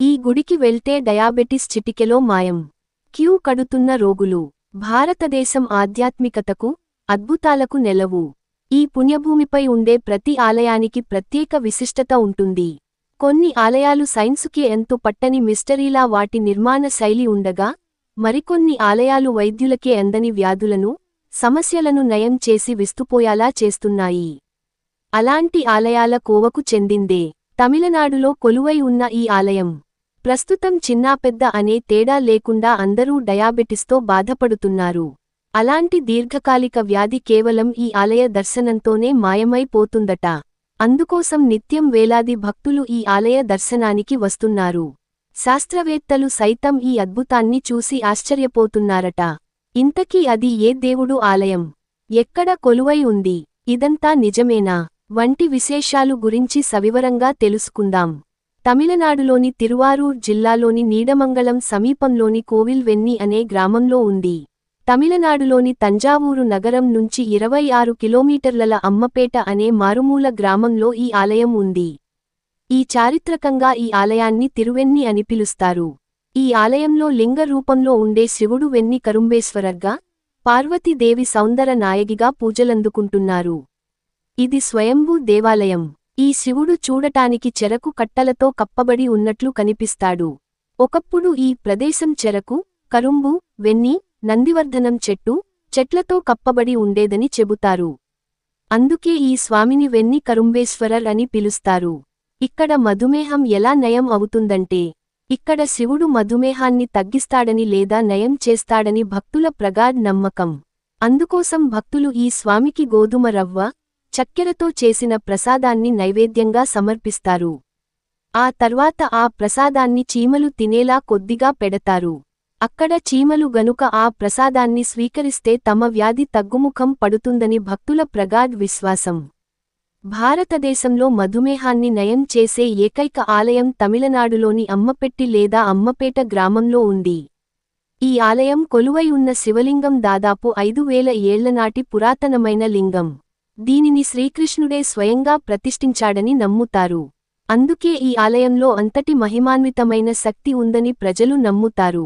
ఈ గుడికి వెళ్తే డయాబెటిస్ చిటికెలో మాయం. క్యూ కడుతున్న రోగులు. భారతదేశం ఆధ్యాత్మికతకు, అద్భుతాలకు నెలవు. ఈ పుణ్యభూమిపై ఉండే ప్రతి ఆలయానికి ప్రత్యేక విశిష్టత ఉంటుంది. కొన్ని ఆలయాలు సైన్సుకి ఎంతో పట్టని మిస్టరీలా వాటి నిర్మాణ శైలి ఉండగా, మరికొన్ని ఆలయాలు వైద్యులకే అందని వ్యాధులను, సమస్యలను నయం చేసి విస్తుపోయేలా చేస్తున్నాయి. అలాంటి ఆలయాల కోవకు చెందిందే తమిళనాడులో కొలువై ఉన్న ఈ ఆలయం. ప్రస్తుతం చిన్నాపెద్ద అనే తేడా లేకుండా అందరూ డయాబెటిస్తో బాధపడుతున్నారు. అలాంటి దీర్ఘకాలిక వ్యాధి కేవలం ఈ ఆలయ దర్శనంతోనే మాయమైపోతుందట. అందుకోసం నిత్యం వేలాది భక్తులు ఈ ఆలయ దర్శనానికి వస్తున్నారు. శాస్త్రవేత్తలు సైతం ఈ అద్భుతాన్ని చూసి ఆశ్చర్యపోతున్నారట. ఇంతకీ అది ఏ దేవుడు ఆలయం? ఎక్కడ కొలువై ఉంది? ఇదంతా నిజమేనా? వంటి విశేషాలు గురించి సవివరంగా తెలుసుకుందాం. తమిళనాడులోని తిరువారూర్ జిల్లాలోని నీడమంగళం సమీపంలోని కోవిల్వెన్ని అనే గ్రామంలో ఉంది. తమిళనాడులోని తంజావూరు నగరం నుంచి 26 కిలోమీటర్ల అమ్మపేట అనే మారుమూల గ్రామంలో ఈ ఆలయం ఉంది. ఈ చారిత్రకంగా ఈ ఆలయాన్ని తిరువెన్ని అని పిలుస్తారు. ఈ ఆలయంలో లింగ రూపంలో ఉండే శివుడు వెన్ని కరుంబేశ్వరర్గా, పార్వతీదేవి సౌందర నాయగిగా పూజలందుకుంటున్నారు. ఇది స్వయంభూ దేవాలయం. ఈ శివుడు చూడటానికి చెరకు కట్టలతో కప్పబడి ఉన్నట్లు కనిపిస్తాడు. ఒకప్పుడు ఈ ప్రదేశం చెరకు, కరుంబు, వెన్ని, నందివర్ధనం చెట్లతో కప్పబడి ఉండేదని చెబుతారు. అందుకే ఈ స్వామిని వెన్ని కరుంబేశ్వరర్ అని పిలుస్తారు. ఇక్కడ మధుమేహం ఎలా నయం అవుతుందంటే, ఇక్కడ శివుడు మధుమేహాన్ని తగ్గిస్తాడని లేదా నయం చేస్తాడని భక్తుల ప్రగాఢ నమ్మకం. అందుకోసం భక్తులు ఈ స్వామికి గోధుమ రవ్వ, చక్కెరతో చేసిన ప్రసాదాన్ని నైవేద్యంగా సమర్పిస్తారు. ఆ తర్వాత ఆ ప్రసాదాన్ని చీమలు తినేలా కొద్దిగా పెడతారు. అక్కడ చీమలు గనుక ఆ ప్రసాదాన్ని స్వీకరిస్తే తమ వ్యాధి తగ్గుముఖం పడుతుందని భక్తుల ప్రగాఢ విశ్వాసం. భారతదేశంలో మధుమేహాన్ని నయం చేసే ఏకైక ఆలయం తమిళనాడులోని అమ్మపెట్టి లేదా అమ్మపేట గ్రామంలో ఉంది. ఈ ఆలయం కొలువై ఉన్న శివలింగం దాదాపు 5000 ఏళ్లనాటి పురాతనమైన లింగం. దీనిని శ్రీకృష్ణుడే స్వయంగా ప్రతిష్ఠించాడని నమ్ముతారు. అందుకే ఈ ఆలయంలో అంతటి మహిమాన్వితమైన శక్తి ఉందని ప్రజలు నమ్ముతారు.